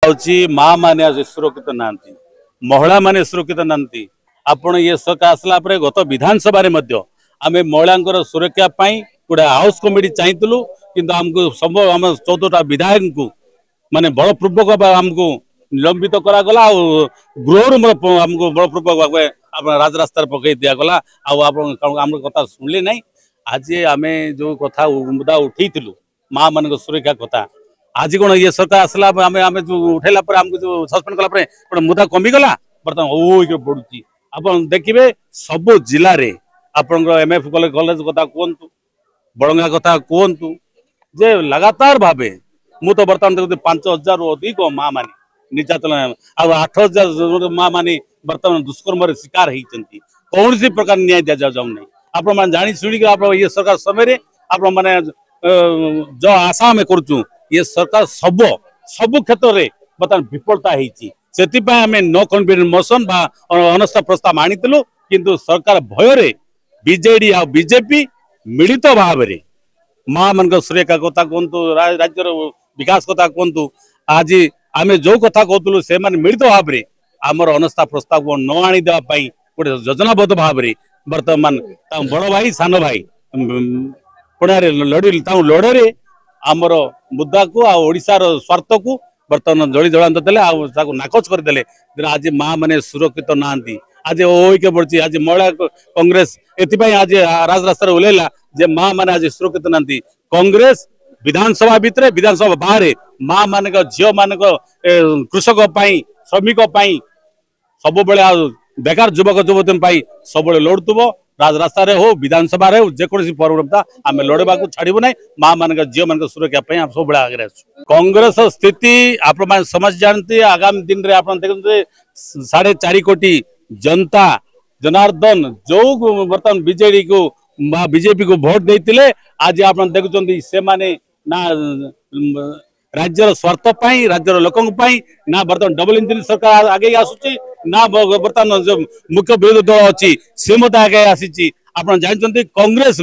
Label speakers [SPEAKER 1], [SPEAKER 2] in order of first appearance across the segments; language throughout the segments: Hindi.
[SPEAKER 1] माँ माने आज सुरक्षित नांती महिला माने सुरक्षित नांती आपण ये सरकार आसला परे गत विधानसभा रे मध्य आमे महिलांकर सुरक्षा पाई गोटे हाउस कमिटी चाहिलु किंतु हमको सब आम 14टा विधायक को माने बलपूर्वक आमको निलंबित करागला गृह आमको बलपूर्वक राजरास्तार पकई दिगला आम कथा शुणिले ना आज आम जो कथा मुदा उठे माँ मान सुरक्षा कथा आज कौन ये सरकार आसला आम आम जो उठेला आमको जो सस्पेंड कला मुदा कमिगला बर्तमान ओ बढ़ुची आप देखिए सब जिले में आपण एमएफ कॉलेज कथा कहतु बड़ंगा कथा कहतु जे लगातार भावे मु तो बर्तमान देखते 5000 अधिक माँ मानी निर्यातन आ 8000 माँ मानी बर्तमान दुष्कर्म शिकार होती कौन सी प्रकार न्याय दि जाऊना आप जानी शुणी आप ये सरकार समय आप मैंने जो आशा आम करुँ ये सरकार सब सब क्षेत्र में बर्तमान विफलता होती आम नो कन्फिडेंस मोशन अनस्था प्रस्ताव आनीलु किंतु सरकार भय बीजेडी आ बीजेपी मिलित भाव में माँ मान सुरक्षा कथा कहतु राज्यर विकास कथा कहतु आज आम जो कथा कहतु से मिलित भाव में आमर अनस्था प्रस्ताव को न आनी देवाई गोटे योजनाबद्ध भाव में बर्तमान बड़ भाई सान भाई पुणे लड़े आमर मुद्दा को आशार स्वार्थ को बर्तमान जली जलांत देले नाकच करदे आज माँ मैंने सुरक्षित नहांती आज ओके बढ़ी आज महिला कांग्रेस एपाई आज राजरास्तार ओल्ला जे माँ मैंने आज सुरक्षित नहांती कांग्रेस विधानसभा भितर विधानसभा बाहर माँ मान झील मान कृषक श्रमिक सब बेकार युवक युवती सब लड़ुव राजरास्ता हो विधानसभा हो जेकोसी परम्परा आम लड़वा छाड़ू ना माँ मान झील मान सुरक्षा सब आगे कांग्रेस स्थिति आप समझ जानते आगामी दिन में आप देखते 4.5 कोटी जनता जनार्दन जो बर्तमान बीजेडी को बीजेपी को भोट देते आज आप देखुं से माने ना राज्यर स्वार्थ राज्यर लोक ना बर्तमान डबल इंजिन सरकार आगे आसुची ना बर्तमान जो मुख्य विरोधी दल अच्छी सी मत आगे आसी आप जानते कांग्रेस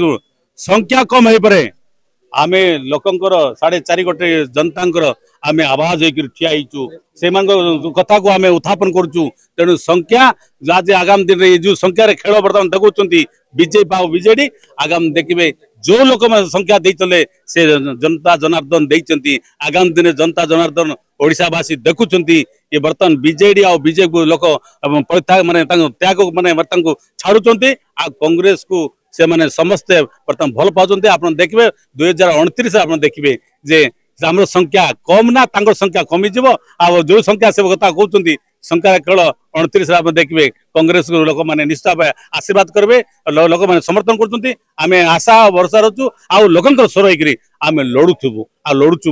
[SPEAKER 1] संख्या कम हो पारे आम लोकंर 4.5 कोटी जनता आम आवाज होकर ठियाईचु से कथा को आम उत्थापन करुचु तेणु संख्या आज आगामी दिन में जो संख्यार खेल बर्तमान देखुं बीजेपी आ बीजेडी आगामी देखिए जो लोक संख्या देते से जनता जनार्दन देती आगामी दिन जनता जनार्दन ओडिशावासी देखुं ये बर्तमान बीजेडी आ बीजेपी लोक माने त्याग माने छाड़ुंट आ कांग्रेस को से माने समस्ते बर्तमान भल पाते आप देखिए 2029 आप देखिए जे आम संख्या कम ना संख्या कमिज जो संख्या से कथा कहते संख्या केवल 29 आप देखिए कांग्रेस को लोक मैंने निश्चित आशीर्वाद करेंगे लोक मैंने समर्थन कर आम आशा भरसा रचु आ लोक स्वर होकर आम लड़ुबू आ लड़ुचु।